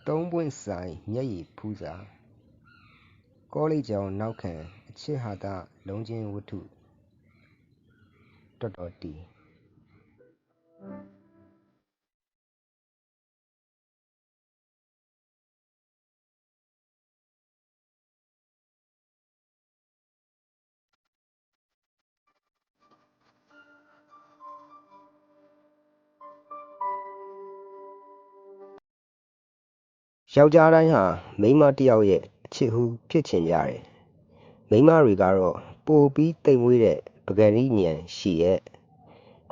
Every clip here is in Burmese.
3 ပွင့်ဆိုင်မျက်ရည်ဖူးစာကောလိပ်ကျောင်းနောက်ခံအချစ်ဟာသလုံးချင်းဝတ္ထုတော်တော်တီယောက်ျားတိုင်းဟာမိန်းမတစ်ယောက်ရဲ့အချစ်ဟူဖြစ်ချင်ကြတယ်။မိန်းမတွေကတော့ပိုပြီးသိမ်မွေ့တဲ့ပကတိဉာဏ်ရှိရဲ့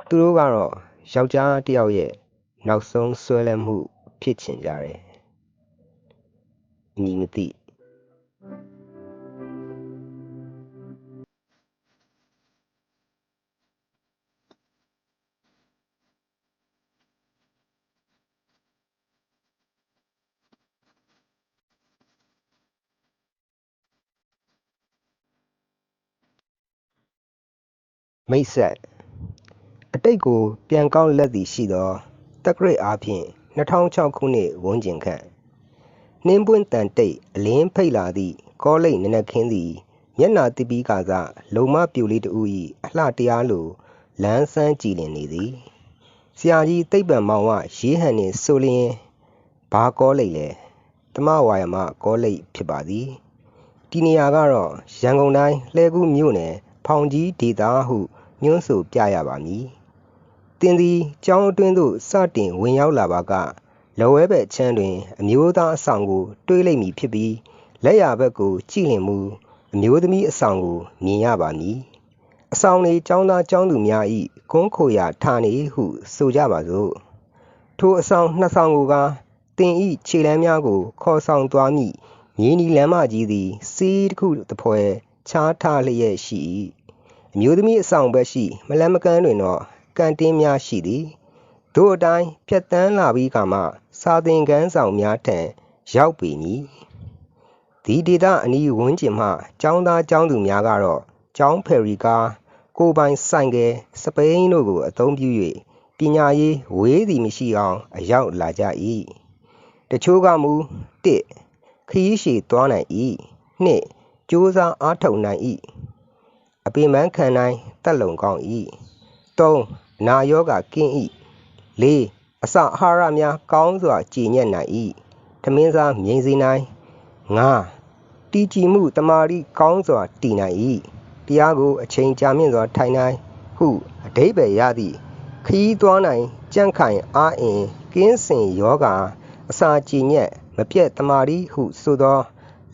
သူတို့ကတော့ယောက်ျားတစ်ယောက်ရဲ့နောက်ဆုံးဆွဲလန်းမှုဖြစ်ချင်ကြတယ်။အမည်မသိမိတ်ဆက်အတိတ်ကိုပြန်ကောက်လက်သည်ရှိသောတက္ကရာအားဖြင့်2006ခုနှစ်ဝန်းကျင်ခန့်နှင်းပွင့်တန်တိတ်အလင်းဖိတ်လာသည့်ကောလိပ်နနက်ခင်းသည်မျက်နှာတိပီးကာစလုံမပြိုလေးတဦး၏အလှတရားလိုလန်းဆန်းကြည်လင်နေသည်ဆရာကြီးသိပ္ပံမောင်ဝရေးဟန်နှင့်ဆိုလျင်ဘာကောလိပ်လဲသမဝါယမကောလိပ်ဖြစ်ပါသည်ဒီနေရာကတော့ရန်ကုန်တိုင်းလှည်းကူးမြို့နယ်ဖောင်ကြီးဒေသဟုညွှန်းဆိုပြရပါမည်သင်သည်ကျောင်းအတွင်းသို့စတင်ဝင်ရောက်လာပါကလက်ဝဲဘက်ခြမ်းတွင်အမျိုးသားအဆောင်ကိုတွေးလိမ့်မည်ဖြစ်ပြီးလက်ရာဘက်ကိုကြည့်လင်မူအမျိုးသမီးအဆောင်ကိုမြင်ရပါမည်အဆောင်နေကျောင်းသားကျောင်းသူများ၏ကွန်းခိုရာဌာနေဟုဆိုကြပါစို့ထိုအဆောင်နှစ်ဆောင်ကိုကသင်၏ခြေလမ်းများကိုခေါ်ဆောင်သွားမည့်မြေနီလမ်းမကြီးသည်စီးတစ်ခုတစ်ဖွဲချားထားလျက်ရှိ၏အမျိုးသမီးအဆောင်ဘက်ရှိမလန်းမကန်းတွင်တော့ကန်တင်းများရှိသည်တို့အတိုင်းဖြတ်တန်းလာပြီးကမှစာသင်ခန်းဆောင်များထံရောက်ပေမည်ဒီဒေသအနီးဝန်းကျင်မှကျောင်းသားကျောင်းသူများကတော့ကျောင်းဖယ်ရီကားကိုပိုင်ဆိုင်ကယ်စပိန်တို့ကိုအသုံးပြု၍ပညာရေးဝေးသည်မရှိအောင်အရောက်လာကြ၏တချို့ကမူ 1. ခရီးရှည်သွားနိုင်၏2. ကြိုးစားအားထုတ်နိုင်၏အပင်ပန်းခံနိုင်တက်လုံကောင်း၏3. အနာရောဂါကင်း၏4. အစာအာဟာရများကောင်းစွာကြည်ညက်နိုင်၏ထမင်းစားမြိန်စေနိုင်5. တည်ကြည်မှုတမာတိကောင်းစွာတည်နိုင်၏တရားကိုအချိန်ကြာမြင့်စွာထိုင်နိုင်ဟုအဓိပ္ပာယ်ရသည့်ခရီးသွားနိုင်ကြံ့ခိုင်အားအင်ကင်းစင်ယောဂါအစာကြည်ညက်မပြတ်တမာတိဟုဆိုသော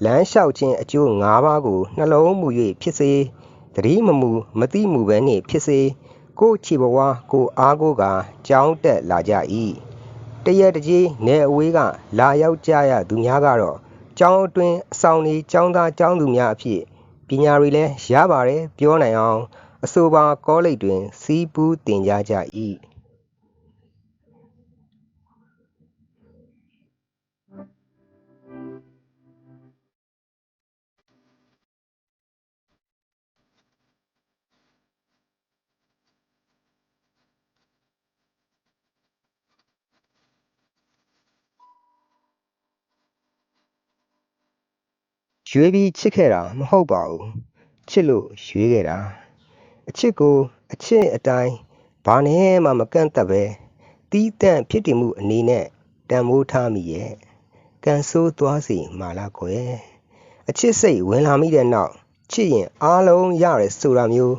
လမ်းလျှောက်ခြင်းအကျိုး၅ပါးကိုနှလုံးမူ၍ဖြစ်စေသတိမမူမသိမူပဲနှင့်ဖြစ်စေကိုယ်ခြေဘဝကိုအားကိုးကာကြောင်းတက်လာကြ၏တရက်တကြီးနယ်အဝေးကလာရောက်ကြရသူများကတော့ကျောင်းအတွင်းအဆောင်နေကျောင်းသားကျောင်းသူများအဖြစ်ပညာတွေလည်းရပါတယ်ပြောနိုင်အောင်အဆိုပါကောလိပ်တွင်စီးပူးသင်ကြားကြ၏ရွေးပြီးချစ်ခဲ့တာမဟုတ်ပါဘူးချစ်လို့ရွေးခဲ့တာအချစ်ကိုအချစ်အတိုင်းဘာနဲ့မှမကန့်သက်ပဲတီးတန့်ဖြစ်တည်မှုအနေနဲ့တန်ဖိုးထားမိရဲ့ကန်ဆိုးသွားစီမာလာကွယ်အချစ်စိတ်ဝင်လာမိတဲ့နောက်ချစ်ရင်အားလုံးရတယ်ဆိုတာမျိုး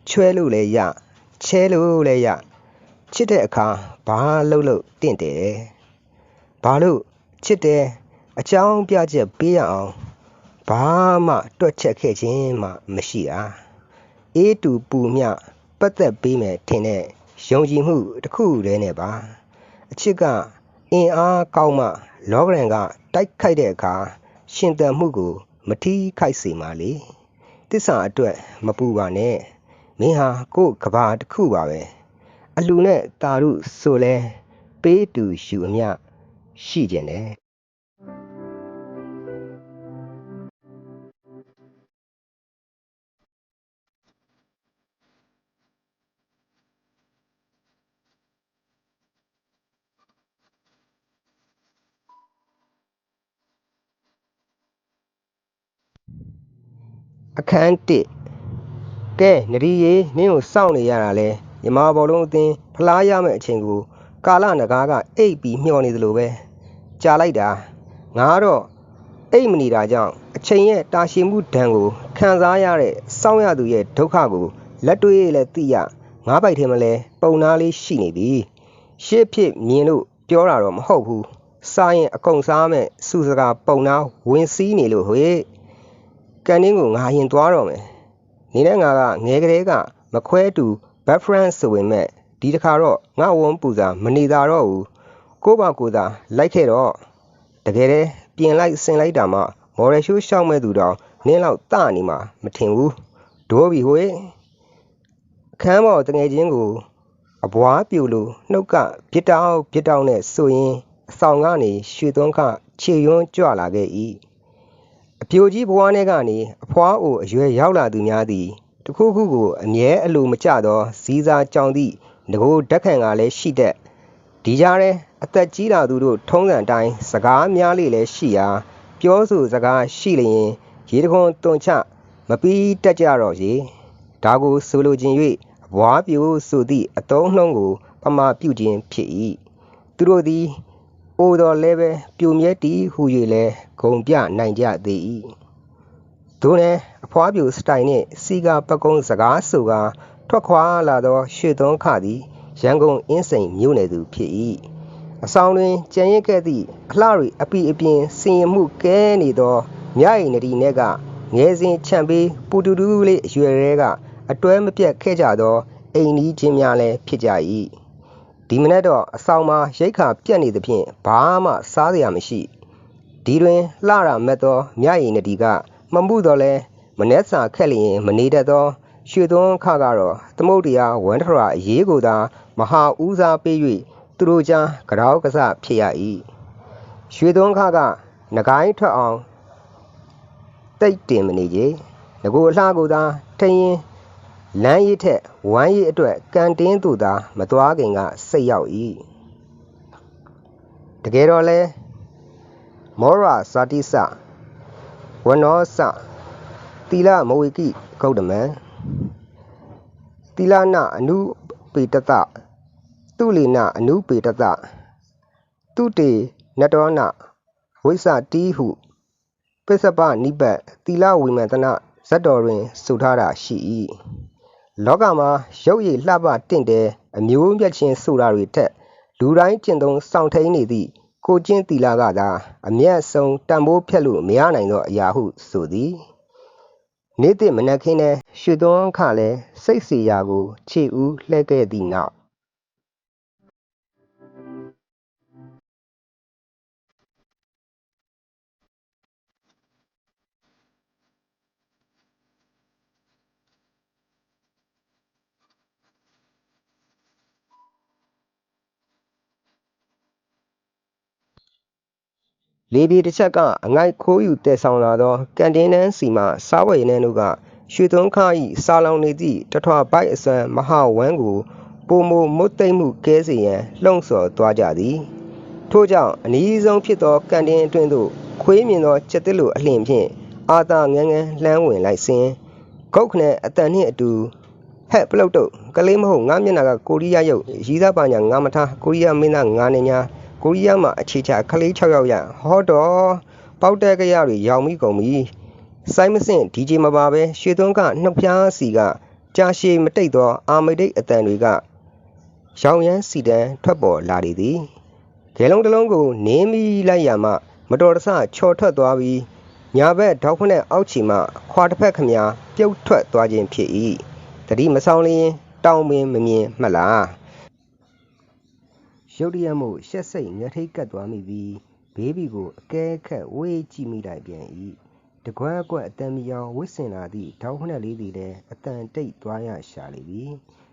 ချွဲလို့လည်းရချဲလို့လည်းရချစ်တဲ့အခါဘာလို့တင့်တယ်ဘာလို့ချစ်တယ်အကြောင်းပြချက်ပေးရအောင်ဘာမှတွက်ချက်ခဲ့ခြင်းမှမရှိတာအေးတူပူမျှပတ်သက်ပေးမယ်ထင်တဲ့ယုံကြည်မှုတစ်ခုတည်းနဲ့ပါအချစ်ကအင်အားကောင်းမှလောကရန်ကတိုက်ခိုက်တဲ့အခါရှင်သန်မှုကိုမထီးခိုက်စေမှာလေတစ္ဆာအတွက်မပူပါနဲ့မင်းဟာကို့ကဘာတစ်ခုပါပဲအလှနဲ့တာရုဆိုလဲပေးတူယူအမျှရှိကျင်တယ် အခန်း1ကဲနရီရေနင်းကိုစောင့်နေရတာလဲမြန်မာဘောလုံးအသင်းဖလားရမယ့်အချိန်ကိုကာလနဂါးကအိပ်ပြီးမျှော်နေသလိုပဲကြာလိုက်တာငါကတော့အိပ်မနေတာကြောင့်အချိန်ရဲ့တာရှည်မှုဒဏ်ကိုခံစားရတဲ့စောင့်ရသူရဲ့ဒုက္ခကိုလက်တွေ့လည်းသိရငါးပိုက်ထဲမှာလဲပုံနာလေးရှိနေပြီရှေ့ဖြစ်မြင်လို့ပြောတာတော့မဟုတ်ဘူးစားရင်အကုန်စားမဲ့စူစကားပုံနာဝင်စည်းနေလို့ဟွေကန်တင်းကိုငါရင်သွားတော့မယ်နေနဲ့ငါကငဲကလေးကမခွဲတူဘက်ဖရန့်ဆိုဝင်မဲ့ဒီတစ်ခါတော့ငါဝုံပူစာမနေတာတော့ဘူးကိုပါကိုသာလိုက်ခဲ့တော့တကယ်တည်းပြင်လိုက်ဆင်လိုက်တာမှမော်ရရှိုးရှောက်မဲ့သူတော့နင်းလောက်တနေမှာမထင်ဘူးဒိုးပြီဟွေခမ်းပေါ်တငယ်ချင်းကိုအဘွားပြူလို့နှုတ်ကပြစ်တောက်နဲ့ဆိုရင်အဆောင်ကနေရွှေသွန်းခခြေယွန်းကြွလာခဲ့၏အပြိုကြီးဘွားနဲ့ကနေအဖွားအိုအရွယ်ရောက်လာသူများသည်တခုခုကိုအမြဲအလိုမကျသောဇီးစားကြောင်သည့်ငကိုဓာတ်ခံကလည်းရှိတတ်ဒီကြားထဲအသက်ကြီးလာသူတို့ထုံးစံတိုင်းစကားများလေလည်းရှိရာပြောဆိုစကားရှိလျင်ရေတခွန်တွန်ချမပြီးတက်ကြတော့ရေဒါကိုဆိုလိုခြင်း၍ဘွားပြိုဆိုသည့်အတုံးနှုံးကိုပမာပြုခြင်းဖြစ်၏သူတို့သည်အိုတော်လဲပဲပြိုမြဲတီဟူ၍လဲဂုံပြနိုင်ကြသေး၏ဒိုနဲ့အဖွားပြိုစတိုင်နှင့်စီကာပကုံးစကားဆိုကာထွက်ခွာလာသောရွှေသွန်းခသည်ရန်ကုန်အင်းစိန်မြို့နယ်သူဖြစ်၏အဆောင်တွင်ကြံရစ်ခဲ့သည့်အလှရီအပီအပြင်စင်ရမှုကဲနေသောမြရိနဒီနဲ့ကငယ်စဉ်ချန်ပေးပူတူတူလေးအရွယ်ရဲကအတွဲမပြတ်ခဲ့ကြသောအိမ်နီးချင်းများလည်းဖြစ်ကြ၏ဒီမနက်တော့အဆောင်မှာရိတ်ခါပြတ်နေသဖြင့်ဘာမှစားစရာမရှိဒီတွင်လှရာမက်သောမြရိနဒီကမမှုတော့လဲမနှက်စာခက်လျင်မနေတတ်သောရွှေသွန်းခကတော့သမုတ်တရားဝန္ထရာအရေးကိုသာမဟာဦးစားပေး၍သူတို့ကြားကြောက်ကစားဖြစ်ရ၏ရွှေသွန်းခကငကိုင်းထွက်အောင်တိတ်တင်မနေကြငကိုအလှကိုသာထရင်လမ်းရည်ထက်ဝမ်းရည်အတွက်ကန်တင်းသူသာမသွားခင်ကစိတ်ရောက်၏တကယ်တော့လဲမောရဇာတိစဝနောစသီလမဝေကိဂௌတမံသီလနာအနုပေတတသူလေနအနုပေတတသူတေနတောနဝိသတိဟုပစ္စပနိပတ်သီလဝိမန္တနာဇတ်တော်တွင်ဆိုထားတာရှိ၏လောကမှာရုပ်ရည်လှပတင့်တယ်အမျိုးမြတ်ချင်းဆိုတာတွေထက်လူတိုင်းကျင့်သုံးစောင့်ထိန်နေသည့်ကိုကျင့်သီလကသာအမျက်ဆုံးတန်ဖိုးဖြတ်လို့မရနိုင်သောအရာဟုဆိုသည်နေ့တစ်မနက်ခင်းနဲ့ရွှေသွန်းခလည်းစိတ်စီရာကိုခြေဦးလှဲခဲ့သည့်နောက်လေပြေတစ်ချက်ကအငိုက်ခိုးယူတည်ဆောင်လာသောကန်တင်းနန်းစီမှစားဝယ်နှန်းတို့ကရွှေသွန်းခ၏စာလောင်နေသည့်တထွာပိုက်အစွမ်းမဟာဝမ်းကိုပိုမိုမုတ်သိမ့်မှုကဲစေရန်လှုံ့ဆော်သွားကြသည်ထို့ကြောင့်အနည်းဆုံးဖြစ်သောကန်တင်းအတွင်းသို့ခွေးမြင်သောကြက်တစ်လိုအလျင်ဖြင့်အာသာငန်းငန်းလှမ်းဝင်လိုက်စဉ်ဂုတ်ခနဲ့အတန်နှင့်အတူဟဲ့ပလုတ်တုတ်ကလေးမဟုတ်ငါမျက်နှာကကိုရီးယားရုပ်ရီးသားပါညာငါမထားကိုရီးယားမင်းသားငါနေညာကိုရီးယားမှာအခြေချခလေး6ယောက်ရဟောတော့ပေါက်တဲ့ကြရတွေရောင်မိကုန်ပြီစိုင်းမစင့်ဒီဂျေမပါပဲရွှေသွန်းကနှုတ်ဖျားစီကကြာရှည်မတိတ်သောအာမိတ်အတန်တွေကရောင်ရမ်းစီတန်းထွက်ပေါ်လာလေသည်ဂဲလုံးတစ်လုံးကိုနင်းမိလိုက်ရမှမတော်တဆချော်ထွက်သွားပြီးညာဘက်ထောက်ဖက်အောက်ချီမှခွာတစ်ဖက်ခမများပြုတ်ထွက်သွားခြင်းဖြစ်၏တတိမဆောင်လျင်တောင်းပင်မမြင်မှတ်လားရုတ်တရက်မို့ရှက်စိတ်ငထိတ်ကပ်သွားမိပြီးဘေးဘီကိုအကဲခတ်ဝေးကြည့်မိလိုက်ပြန်၏တကွက်ကွက်အတန်မီအောင်ဝစ်စင်လာသည့်ထောက်ဖက်လေးသည်လည်းအတန်တိတ်သွားရရှာလေပြီ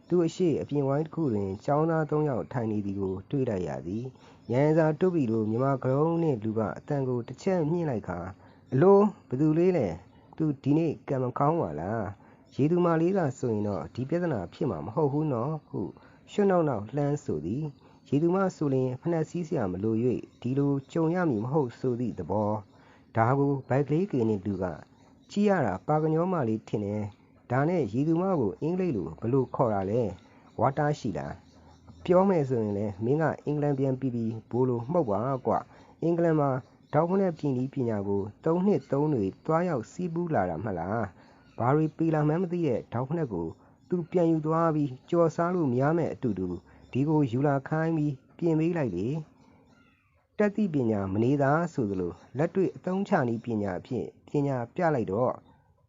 သူအရှိအပြင်ဝိုင်းတစ်ခုတွင်ကျောင်းသား3ယောက်ထိုင်နေသည်ကိုတွေ့လိုက်ရသည်ရန်စာတုတ်ပြီးလိုမြမကရုံးနှင့်လူကအတန်ကိုတစ်ချက်မြင့်လိုက်ခါအလိုဘသူလေးလဲသူဒီနေ့ကံမကောင်းပါလားရေသူမလေးသာဆိုရင်တော့ဒီပြဿနာဖြစ်မှာမဟုတ်ဘူးနော်ဟုရွှွတ်နောက်လှမ်းဆိုသည်ရေသူမဆိုရင်ဖနှက်စည်းစရာမလို၍ဒီလိုကြုံရမည်မဟုတ်ဆိုသည့်သဘောဒါကိုဘိုက်ကလေးကင်းနှင့်လူက ကြည့်ရတာပါကညောမလေးထင်တယ်ဒါနဲ့ရည်သူမကိုအင်္ဂလိပ်လိုဘလို့ခေါ်တာလဲဝါတာရှိလားပြောမယ်ဆိုရင်လည်းမင်းကအင်္ဂလန်ပြန်ပြီးဘိုးလိုမှုတ်ပါကွာအင်္ဂလန်မှာဒေါက်ဖနဲ့ပြည်နည်းပညာကို3 နှစ်တွေတွားရောက်စီးပူးလာတာမှလားဘာတွေပေလာမှန်းမသိတဲ့ဒေါက်ဖနဲ့ကိုသူပြန်ယူသွားပြီးကြော်စားလို့များမဲ့အတူတူဒီကိုယူလာခိုင်းပြီးပြင်ပေးလိုက်လေတက်သည့်ပညာမနေသာဆိုသလိုလက်တွေ့အသုံးချနည်းပညာအဖြစ်ပညာပြလိုက်တော့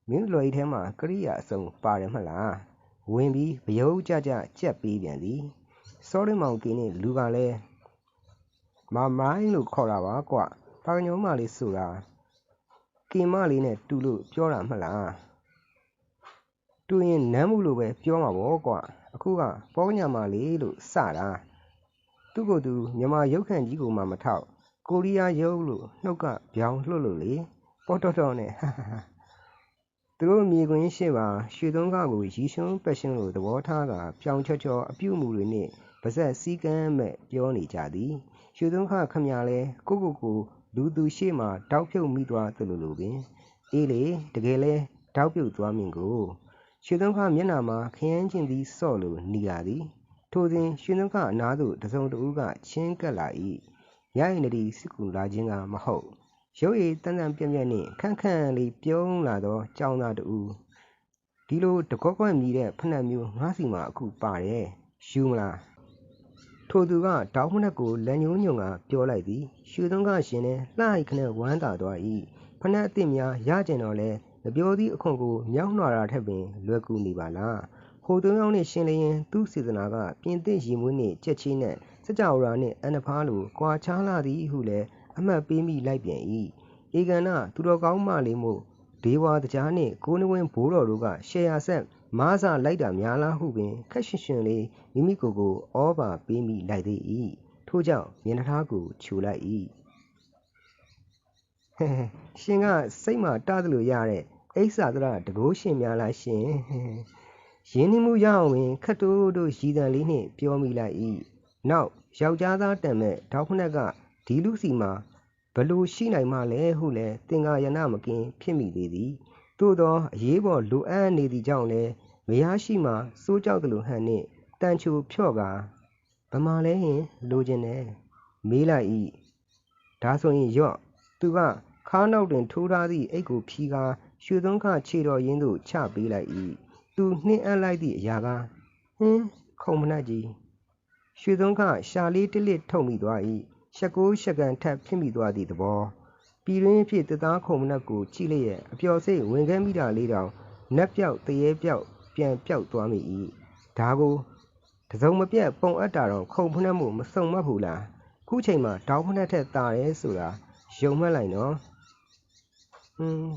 မင်းလွယ်ထဲမှာကရိယာအစုံပါတယ်မလားဝင်ပြီးဗယုတ်ကြကြက်ပေးပြန်သည်စောရမောင်ကင်းနဲ့လူကလည်းမမိုင်းလို့ခေါ်တာပါကွပါကညောမလေးဆိုတာကင်မလေးနဲ့တူလို့ပြောတာမလားတူရင်နမ်းမှုလို့ပဲပြောမှာပေါ့ကွအခုကပေါကညာမလေးလို့စတာသူ့ကိုယ်သူမြန်မာရုပ်ခန့်ကြီးကိုမှမထောက်ကိုရီးယားရုပ်လို့နှုတ်ကပြောင်းလှုပ်လို့လေပေါ်တော်နဲ့သူတို့မြေကွင်းရှိပါရွှေသုံးကားကိုရီရှုံးပက်ရှင်းလို့သဘောထားကပြောင်ချောချောအပြုတ်မှုတွေနဲ့ပါဇက်စည်းကမ်းမဲ့ပြောနေကြသည်ရွှေသုံးကားခမရလဲကိုလူသူရှေ့မှာတောက်ဖြုတ်မိသွားသလိုပင်အေးလေတကယ်လဲတောက်ပြုတ်သွားမြင်ကိုရွှေသုံးကားမျက်နှာမှာခရမ်းချင်းသည်စော့လို့နေရသည်ထိုစဉ်ရွှေသုံးကားအနားသို့တစုံတဦးကချင်းကပ်လာ၏ရရင်တည်းစစ်ကူလာခြင်းကမဟုတ်ရုပ်ရည်တန်တန်ပြက်ပြက်နှင့်ခန့်ခန့်လေးပြုံးလာသောကြောင်သားတူဒီလိုတကောကွက်မြည်တဲ့ဖနက်မျိုးငါးစီမှာအခုပါတယ်ယူမလားထိုသူကတောင်းမနက်ကိုလက်ညှိုးညွန်ကပြောလိုက်သည်ရွှေသုံးကားရှင်နဲ့လှိုက်ခနဲ့ဝမ်းသာသွား၏ဖနက်အစ်စ်များရကျင်တော့လဲမပြောသည့်အခွန်ကိုမြောက်နှွာတာထက်ပင်လွယ်ကူနေပါလားဟိုသုံးယောက်နှင့်ရှင်လျင်သူ့စေတနာကပြင်သစ်ရီမွေးနှင့်ကြက်ချီးနှင့်စကြဝဠာနှင့်အန်နဖားလိုကွာခြားလာသည်ဟုလည်းအမှတ်ပေးမိလိုက်ပြန်၏ဧကန္နသူတော်ကောင်းမလေးမို့ဒေဝါတကြားနှင့်ကိုးနဝင်းဘိုးတော်တို့ကရှယ်ယာဆက်မားစာလိုက်တာများလားဟုပင်ခက်ရှင်လေးမိမိကိုယ်ဩဘာပေးမိလိုက်သေး၏ထို့ကြောင့်မျက်နှာထားကိုခြူလိုက်၏ရှင်ကစိတ်မှာတသလိုရတဲ့အိဆာသရတကိုးရှင်များလားရှင်ရင်းနှီးမှုရအောင်ပင်ခတ်တိုးတို့ရည်တံလေးနှင့်ပြောမိလိုက်၏နောက်ယောက်ျားသားတန်မဲ့ဒေါက်ဖနက်ကဒီလူစီမှာဘလို့ရှိနိုင်မှလဲဟုလည်းသင်္ကာရဏမကင်းဖြစ်မိသေးသည်သို့သောအရေးပေါ်လိုအပ်နေသည့်ကြောင့်လည်းမရရှိမှစိုးကြောက်သလိုဟန်နှင့်တန်ချိုဖြော့ကာဗမာလဲဟင်လိုချင်တယ်မေးလိုက်၏ဒါဆိုရင်ရော့သူကခါးနောက်တွင်ထိုးထားသည့်အိတ်ကိုဖြီးကာရွှေသုံးခခြေတော်ရင်းသို့ချပေးလိုက်၏သူနှင်းအပ်လိုက်သည့်အရာကဟင်းခုံမနှက်ကြီးရွှေသုံးခရှာလေးတစ်လစ်ထုတ်မိသွား၏ရှက်ကိုရှက်ကန်ထပ်ဖြစ်မိသွားသည့်သဘောပြည်တွင်းဖြစ်တသားခုံမနှက်ကိုကြည့်လျက်အပျော်စိတ်ဝင်ခဲ့မိတာလေးတောင်နက်ပြောက်တရေပြောက်ပြန်ပြောက်သွားမိ၏ဒါကိုတစုံမပြတ်ပုံအပ်တာတော့ခုံဖနှက်မှုမစုံမတ်ဘူးလားခုချိန်မှာဒေါင်းဖနှက်ထက်သာတယ်ဆိုတာယုံမှတ်လိုက်နော်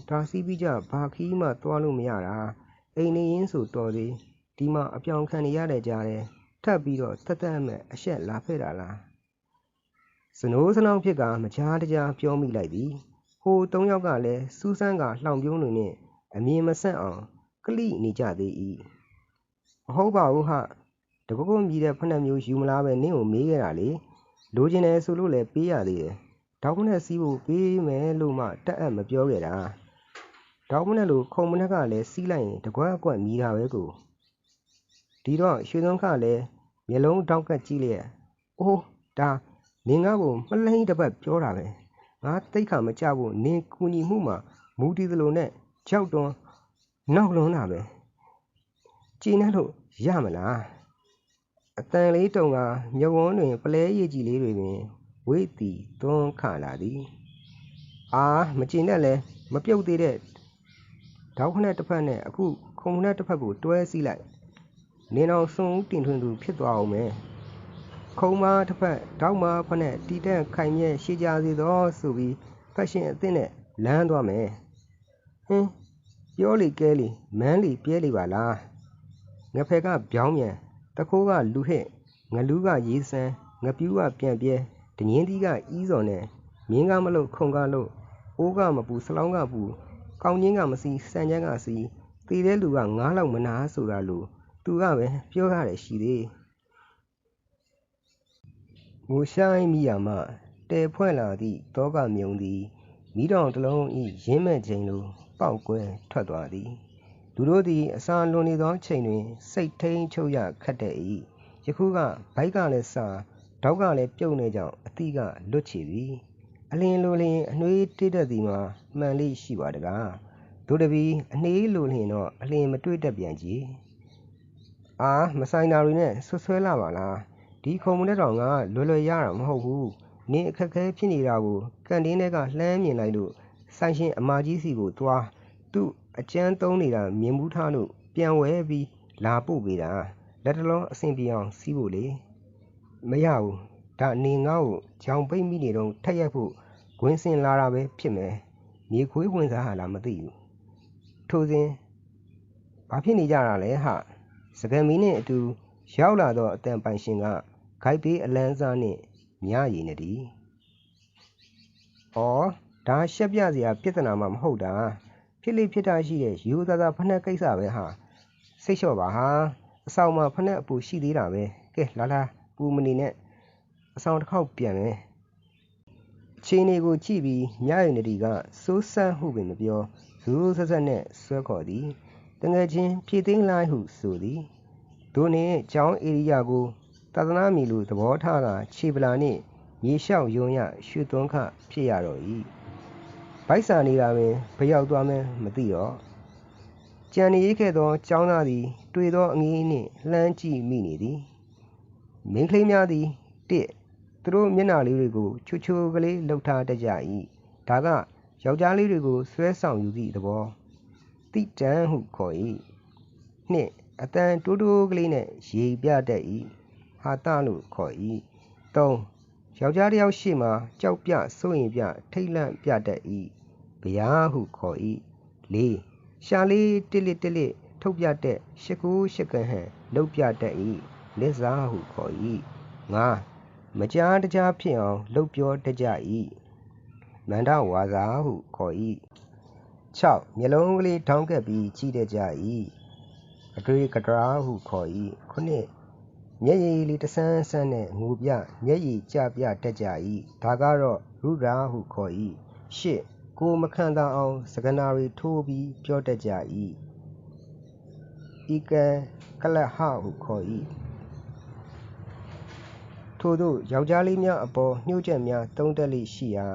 ဒါစီးပြီးကြဘာခီးမှသွားလို့မရတာအိမ်နေရင်းဆိုတော်သေးဒီမှာအပြောင်ခံနေရတဲ့ကြားတယ်ထပ်ပြီးတော့သက်သက်မဲ့အရှက်လာဖဲ့တာလားစနိုးစနောင်းဖြစ်ကမကြားတကြားပြောမိလိုက်သည်ဟို၃ယောက်ကလည်းစူးစမ်းကလှောင်ပြုံးတွေနဲ့အမြင်မဆက်အောင်ကလိနေကြသေး၏မဟုတ်ပါဘူးဟတကုတ်မြည်တဲ့ဖနှက်မျိုးယူမလားပဲနင့်ကိုမေးခဲ့တာလေလိုချင်တယ်ဆိုလို့လည်းပေးရသေးတယ်ဒေါက်ဖနှက်စီးဖို့ပေးမယ်လို့မှတက်အပ်မပြောခဲ့တာဒေါက်ဖနှက်လိုခုံမနှက်ကလည်းစီးလိုက်ရင်တကွက်အကွက်မြည်တာပဲကိုဒီတော့ရွှေသုံးခလည်းမျက်လုံးတောက်ကကြည့်လျက်အိုးဒါနင်ကကိုမလှိမ့်တပတ်ပြောတာပဲငါတိတ်ခါမကြဖို့နင်ကူညီမှုမှာမူတည်သလိုနဲ့ကြောက်တွန်းနောက်လွန်းတာပဲကြည်နေလို့ရမလားအတန်လေးတုံကမြဝန်းတွင်ပလဲရည်ကြီးလေးတွေပင်ဝိတီသွန်းခလာသည်မကြည်နဲ့လဲမပြုတ်သေးတဲ့ဒေါက်ဖက်တစ်ဖက်နဲ့အခုခုံဖက်တစ်ဖက်ကိုတွဲစီးလိုက်နင်တော်စွန်ဦးတင်ထွင်သူဖြစ်သွားအောင်မယ်ခုံမာတစ်ဖက်ဒေါက်မာဖက်နဲ့တီတက်ခိုင်မြဲရှည်ကြစေသောဆိုပြီးဖက်ရှင်အသစ်နဲ့လမ်းသွားမယ်ပြောလေကဲလေမန်းလေပြဲလေပါလားငဖယ်ကပြောင်းမြန်တခိုးကလူဟစ်ငလူးကရေးစမ်းငပြူးကပြန်ပြဲဒငင်းသီးကဤစော်နဲ့မြင်းကမလို့ခုံကလို့အိုးကမပူစလောင်းကပူကောင်းချင်းကမစီစံချမ်းကစီသေတဲ့လူကငားလောက်မနာဆိုတာလို့သူကပဲပြောရတယ်ရှိသေးငိုရှိုင်းမိရမှတဲဖွဲ့လာသည့်တောကမြုံသည်မိတော်တလုံးဤရင်းမဲ့ချိန်လိုပ ပေါက်ကွဲထွက်သွားသည်လူတို့သည်အစာလွန်နေသောချိန်တွင်စိတ်ထိန်ချုပ်ရခတ်တဲ့၏ယခုကဘိုက်ကလည်းစာတောက်ကလည်းပြုတ်နေကြောင်းအတိကလွတ်ချီသည်အလင်းလိုလျင်အနှွေးတေးတတ်သည်မှာမှန်လေးရှိပါတကားတို့တပီအနှေးလိုလျင်တော့အလင်းမတွေ့တတ်ပြန်ကြီးအာမဆိုင်တာတွေနဲ့ဆွဆွဲလာပါလားဒီခုံမနဲ့တောင်ကလွယ်ရတာမဟုတ်ဘူးနင်းအခက်ခဲဖြစ်နေတာကိုကန်တင်းထဲကလှမ်းမြင်လိုက်လို့ဆိုင်ရှင်အမကြီးစီကိုသွားသူ့အကျန်းသုံးနေတာမြင်မှုထားလို့ပြန်ဝဲပြီးလာပို့ပေးတာလက်တလုံးအဆင်ပြေအောင်စီးဖို့လေမရဘူးဒါနေငါ့ကိုကြောင်ပိတ်မိနေတော့ထက်ရိုက်ဖို့ဂွင်းစင်လာတာပဲဖြစ်မယ်မြေခွေးဝင်စားဟာလားမသိဘူးထိုစဉ်ဘာဖြစ်နေကြတာလဲဟာစကံမီနှင့်အတူရောက်လာသောအတန်ပိုင်ရှင်ကဂိုက်ပေးအလန်းစားနှင့်မြရည်နေသည်ဩဒါရှက်ပြစရာပြဿနာမှမဟုတ်တာဖြစ်လိဖြစ်တာရှိတဲ့ရိုးသားသားဖနှက်ကိစ္စပဲဟာစိတ်လျှော့ပါဟာအဆောင်မှာဖနှက်အပူရှိသေးတာပဲကဲလာပူမနေနဲ့အဆောင်တစ်ခေါက်ပြန်မယ်အခြေအနေကိုကြည့်ပြီးမြရည်နေသည်ကစိုးစမ်းဟုပင်မပြောဇူးဆက်ဆက်နဲ့ဆွဲခေါ်သည်တငယ်ချင်းဖြည့်သိမ်းလိုက်ဟုဆိုသည်တို့နှင့်ကျောင်းဧရိယာကိုသာသနာမီလူသဘောထားကခြေပလာနှင့်မြေလျှောက်ယုံရရွှေသွန်းခဖြစ်ရတော့၏ဗိုက်စာနေတာပင်ဘရောက်သွားမှန်းမသိတော့ကြံနေရခဲ့သောကျောင်းသားသည်တွေ့သောအငေးနှင့်လှမ်းကြည့်မိနေသည်မိန်းကလေးများသည်တစ်သူတို့မျက်နှာလေးတွေကိုချိုကလေးလှုပ်ထားတတ်ကြ၏ဒါကယောက်ျားလေးတွေကိုဆွဲဆောင်ယူသည့်သဘောတိတန်းဟုခေါ်၏နှစ်အတန်တိုးကလေးနဲ့ရေပြတတ်၏ဟာတလို့ခေါ်၏သုံးယောက်ျားတစ်ယောက်ရှိမှကြောက်ပြစိုးရင်ပြထိတ်လန့်ပြတတ်၏ဗျာဟုခေါ်၏လေးရှာလေးတစ်လစ်ထုတ်ပြတတ်ရှကူးရှကန်ဟန်လှုပ်ပြတတ်၏လက်စားဟုခေါ်၏ငါမကြားတကြားဖြစ်အောင်လှုပ်ပြောတတ်ကြ၏မန္တဝါစာဟုခေါ်၏6မျက်လုံးကလေးထောင်းကပ်ပြီးကြည့်တတ်ကြ၏အတွေ့ကတရာဟုခေါ်၏9မျက်ရည်လေးတဆန်းဆန်းနဲ့ငိုပြမျက်ရည်ကျပြတတ်ကြ၏ဒါကတော့ရူရာဟုခေါ်၏10ကိုမခံသာအောင်စကနာတွေထိုးပြီးပြောတတ်ကြ၏ဤကံကလဟဟုခေါ်၏ထို့သို့ယောက်ျားလေးများအပေါ်ညှို့ချက်များသုံးတတ်လိရှိရာ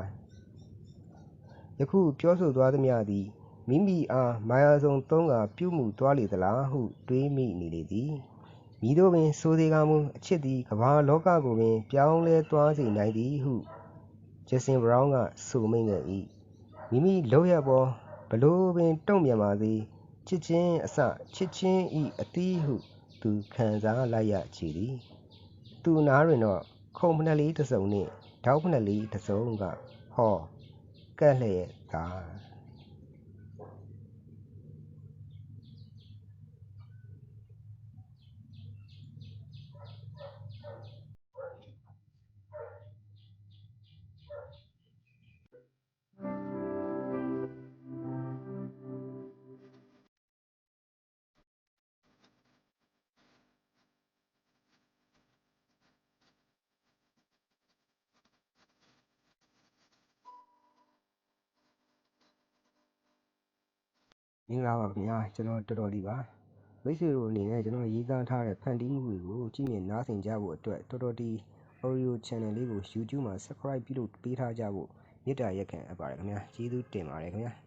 ယခုပြောဆိုသွားသမျှသည်မိမိအားမာယာစုံသုံးကပြုမှုသွားလေသလားဟုတွေးမိနေလေသည်မည်သို့ပင်ဆိုစေကမူအချစ်သည်ကမ္ဘာလောကကိုပင်ပြောင်းလဲသွားစေနိုင်သည်ဟုဂျက်ဆင်ဘရောင်းကဆိုမိန့်ခဲ့၏မိမိလုပ်ရပ်ပေါ်ဘလို့ပင်တုံ့ပြန်ပါစေချစ်ချင်းအစချစ်ချင်းဤအသီးဟုသူခံစားလိုက်ရချေသည်သူနားတွင်တော့ခုံဖနက်လေးတစ်စုံနှင့်ထောက်ဖနက်လေးတစ်စုံကဟောကတ်လျက်သာမင်္ဂလာပါခင်ဗျာကျွန်တော်တော်လေးပါမိတ်ဆွေတို့အနေနဲ့ကျွန်တော်ရေးသားထားတဲ့ဖန်တီးမှုတွေကိုကြည့်မြင်နားဆင်ကြဖို့အတွက်တော်တီ audio channel လေးကို YouTube မှာ subscribe ပြုလုပ်ပေးထားကြဖို့မေတ္တာရက်ခံအပ်ပါတယ်ခင်ဗျာကျေးဇူးတင်ပါတယ်ခင်ဗျာ